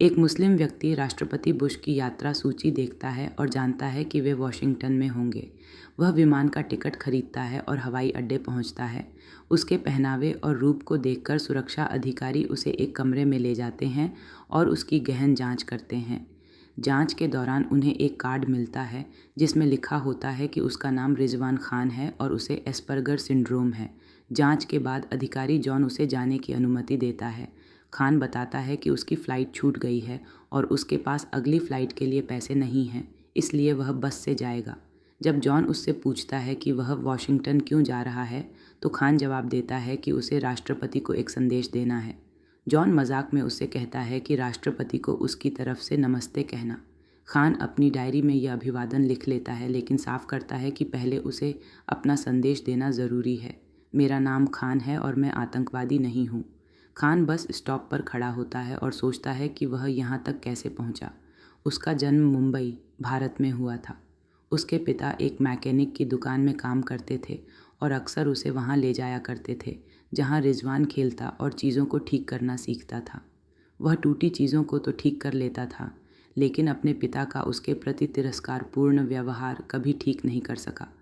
एक मुस्लिम व्यक्ति राष्ट्रपति बुश की यात्रा सूची देखता है और जानता है कि वे वॉशिंगटन में होंगे। वह विमान का टिकट खरीदता है और हवाई अड्डे पहुंचता है। उसके पहनावे और रूप को देखकर सुरक्षा अधिकारी उसे एक कमरे में ले जाते हैं और उसकी गहन जांच करते हैं। जांच के दौरान उन्हें एक कार्ड मिलता है जिसमें लिखा होता है कि उसका नाम रिजवान खान है और उसे एस्पर्गर सिंड्रोम है। जांच के बाद अधिकारी जॉन उसे जाने की अनुमति देता है। खान बताता है कि उसकी फ़्लाइट छूट गई है और उसके पास अगली फ़्लाइट के लिए पैसे नहीं हैं, इसलिए वह बस से जाएगा। जब जॉन उससे पूछता है कि वह वॉशिंगटन क्यों जा रहा है, तो खान जवाब देता है कि उसे राष्ट्रपति को एक संदेश देना है। जॉन मजाक में उससे कहता है कि राष्ट्रपति को उसकी तरफ से नमस्ते कहना। खान अपनी डायरी में यह अभिवादन लिख लेता है, लेकिन साफ करता है कि पहले उसे अपना संदेश देना ज़रूरी है। मेरा नाम खान है और मैं आतंकवादी नहीं हूँ। खान बस स्टॉप पर खड़ा होता है और सोचता है कि वह यहाँ तक कैसे पहुँचा। उसका जन्म मुंबई, भारत में हुआ था। उसके पिता एक मैकेनिक की दुकान में काम करते थे और अक्सर उसे वहाँ ले जाया करते थे, जहाँ रिजवान खेलता और चीज़ों को ठीक करना सीखता था। वह टूटी चीज़ों को तो ठीक कर लेता था, लेकिन अपने पिता का उसके प्रति तिरस्कारपूर्ण व्यवहार कभी ठीक नहीं कर सका।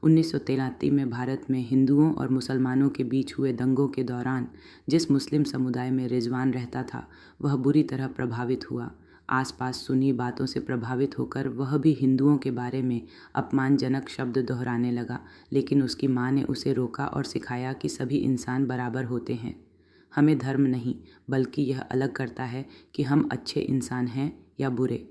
1933 में भारत में हिंदुओं और मुसलमानों के बीच हुए दंगों के दौरान जिस मुस्लिम समुदाय में रिजवान रहता था, वह बुरी तरह प्रभावित हुआ। आसपास सुनी बातों से प्रभावित होकर वह भी हिंदुओं के बारे में अपमानजनक शब्द दोहराने लगा, लेकिन उसकी माँ ने उसे रोका और सिखाया कि सभी इंसान बराबर होते हैं। हमें धर्म नहीं, बल्कि यह अलग करता है कि हम अच्छे इंसान हैं या बुरे।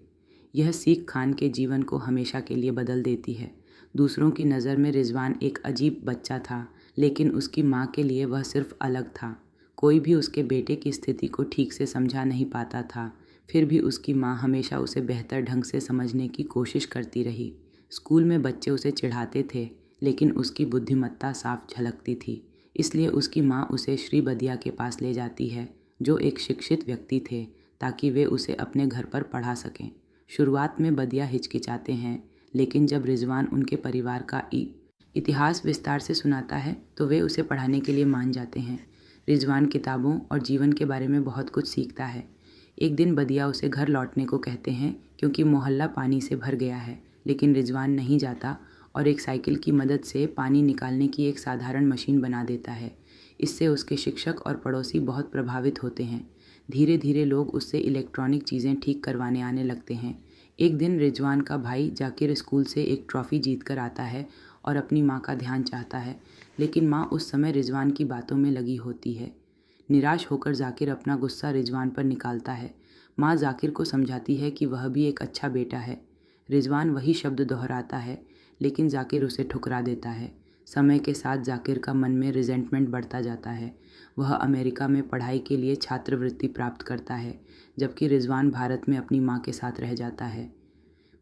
यह सीख खान के जीवन को हमेशा के लिए बदल देती है। दूसरों की नज़र में रिजवान एक अजीब बच्चा था, लेकिन उसकी माँ के लिए वह सिर्फ अलग था। कोई भी उसके बेटे की स्थिति को ठीक से समझा नहीं पाता था, फिर भी उसकी माँ हमेशा उसे बेहतर ढंग से समझने की कोशिश करती रही। स्कूल में बच्चे उसे चिढ़ाते थे, लेकिन उसकी बुद्धिमत्ता साफ झलकती थी। इसलिए उसकी माँ उसे श्री बदिया के पास ले जाती है, जो एक शिक्षित व्यक्ति थे, ताकि वे उसे अपने घर पर पढ़ा सकें। शुरुआत में बदिया हिचकिचाते हैं, लेकिन जब रिजवान उनके परिवार का इतिहास विस्तार से सुनाता है तो वे उसे पढ़ाने के लिए मान जाते हैं। रिजवान किताबों और जीवन के बारे में बहुत कुछ सीखता है। एक दिन बदिया उसे घर लौटने को कहते हैं क्योंकि मोहल्ला पानी से भर गया है, लेकिन रिजवान नहीं जाता और एक साइकिल की मदद से पानी निकालने की एक साधारण मशीन बना देता है। इससे उसके शिक्षक और पड़ोसी बहुत प्रभावित होते हैं। धीरे धीरे लोग उससे इलेक्ट्रॉनिक चीज़ें ठीक करवाने आने लगते हैं। एक दिन रिजवान का भाई जाकिर स्कूल से एक ट्रॉफ़ी जीत कर आता है और अपनी माँ का ध्यान चाहता है, लेकिन माँ उस समय रिजवान की बातों में लगी होती है। निराश होकर जाकिर अपना गुस्सा रिजवान पर निकालता है। माँ जाकिर को समझाती है कि वह भी एक अच्छा बेटा है। रिजवान वही शब्द दोहराता है, लेकिन जाकिर उसे ठुकरा देता है। समय के साथ जाकिर का मन में रिजेंटमेंट बढ़ता जाता है। वह अमेरिका में पढ़ाई के लिए छात्रवृत्ति प्राप्त करता है, जबकि रिजवान भारत में अपनी माँ के साथ रह जाता है।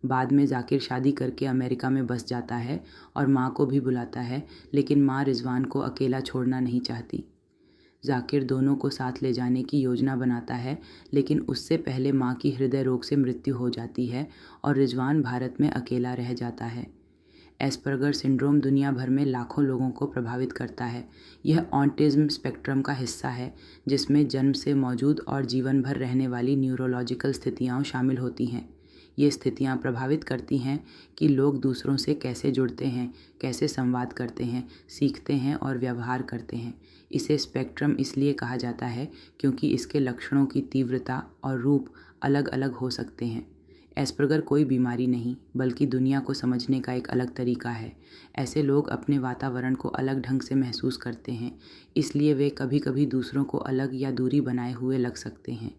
बाद में जाकिर शादी करके अमेरिका में बस जाता है और माँ को भी बुलाता है, लेकिन माँ रिजवान को अकेला छोड़ना नहीं चाहती। जाकिर दोनों को साथ ले जाने की योजना बनाता है, लेकिन उससे पहले माँ की हृदय रोग से मृत्यु हो जाती है और रिजवान भारत में अकेला रह जाता है। एस्पर्गर सिंड्रोम दुनिया भर में लाखों लोगों को प्रभावित करता है। यह ऑटिज्म स्पेक्ट्रम का हिस्सा है, जिसमें जन्म से मौजूद और जीवन भर रहने वाली न्यूरोलॉजिकल स्थितियाँ शामिल होती हैं। ये स्थितियाँ प्रभावित करती हैं कि लोग दूसरों से कैसे जुड़ते हैं, कैसे संवाद करते हैं, सीखते हैं और व्यवहार करते हैं। इसे स्पेक्ट्रम इसलिए कहा जाता है क्योंकि इसके लक्षणों की तीव्रता और रूप अलग अलग हो सकते हैं। एस्पर्गर कोई बीमारी नहीं, बल्कि दुनिया को समझने का एक अलग तरीका है। ऐसे लोग अपने वातावरण को अलग ढंग से महसूस करते हैं, इसलिए वे कभी कभी दूसरों को अलग या दूरी बनाए हुए लग सकते हैं।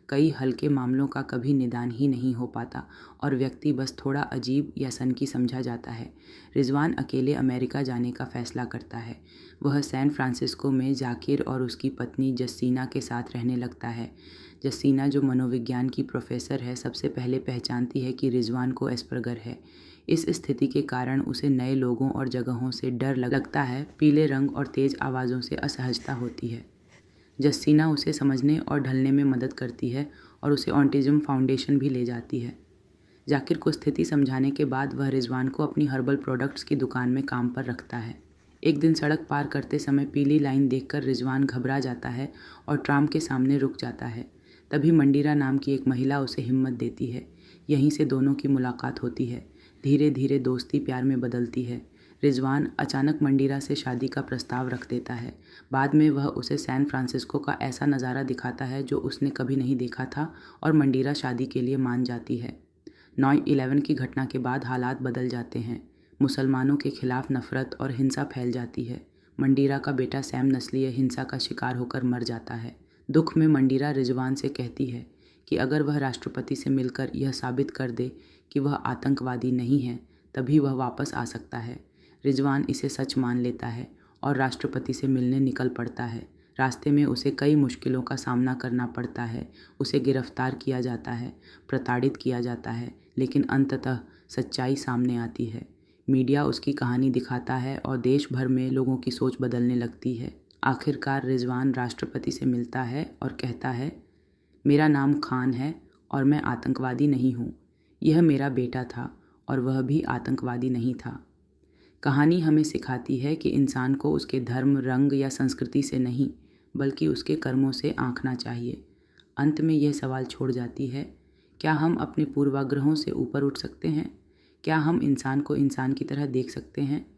कई हल्के मामलों का कभी निदान ही नहीं हो पाता और व्यक्ति बस थोड़ा अजीब या सनकी समझा जाता है। रिजवान अकेले अमेरिका जाने का फैसला करता है। वह सैन फ्रांसिस्को में जाकिर और उसकी पत्नी जस्सीना के साथ रहने लगता है। जस्सीना, जो मनोविज्ञान की प्रोफेसर है, सबसे पहले पहचानती है कि रिजवान को एस्पर्गर है। इस स्थिति के कारण उसे नए लोगों और जगहों से डर लगता है, पीले रंग और तेज़ आवाज़ों से असहजता होती है। जस्सीना उसे समझने और ढलने में मदद करती है और उसे ऑटिज्म फाउंडेशन भी ले जाती है। जाकिर को स्थिति समझाने के बाद वह रिजवान को अपनी हर्बल प्रोडक्ट्स की दुकान में काम पर रखता है। एक दिन सड़क पार करते समय पीली लाइन देखकर रिजवान घबरा जाता है और ट्राम के सामने रुक जाता है। तभी मंडीरा नाम की एक महिला उसे हिम्मत देती है। यहीं से दोनों की मुलाकात होती है। धीरे धीरे दोस्ती प्यार में बदलती है। रिजवान अचानक मंडीरा से शादी का प्रस्ताव रख देता है। बाद में वह उसे सैन फ्रांसिस्को का ऐसा नज़ारा दिखाता है जो उसने कभी नहीं देखा था और मंडीरा शादी के लिए मान जाती है। 9/11 की घटना के बाद हालात बदल जाते हैं। मुसलमानों के खिलाफ नफरत और हिंसा फैल जाती है। मंडीरा का बेटा सैम नस्लीय हिंसा का शिकार होकर मर जाता है। दुख में मंडीरा रिजवान से कहती है कि अगर वह राष्ट्रपति से मिलकर यह साबित कर दे कि वह आतंकवादी नहीं है, तभी वह वापस आ सकता है। रिजवान इसे सच मान लेता है और राष्ट्रपति से मिलने निकल पड़ता है। रास्ते में उसे कई मुश्किलों का सामना करना पड़ता है। उसे गिरफ्तार किया जाता है, प्रताड़ित किया जाता है, लेकिन अंततः सच्चाई सामने आती है। मीडिया उसकी कहानी दिखाता है और देश भर में लोगों की सोच बदलने लगती है। आखिरकार रिजवान राष्ट्रपति से मिलता है और कहता है, मेरा नाम खान है और मैं आतंकवादी नहीं हूँ। यह मेरा बेटा था और वह भी आतंकवादी नहीं था। कहानी हमें सिखाती है कि इंसान को उसके धर्म, रंग या संस्कृति से नहीं, बल्कि उसके कर्मों से आंकना चाहिए। अंत में यह सवाल छोड़ जाती है, क्या हम अपने पूर्वाग्रहों से ऊपर उठ सकते हैं? क्या हम इंसान को इंसान की तरह देख सकते हैं?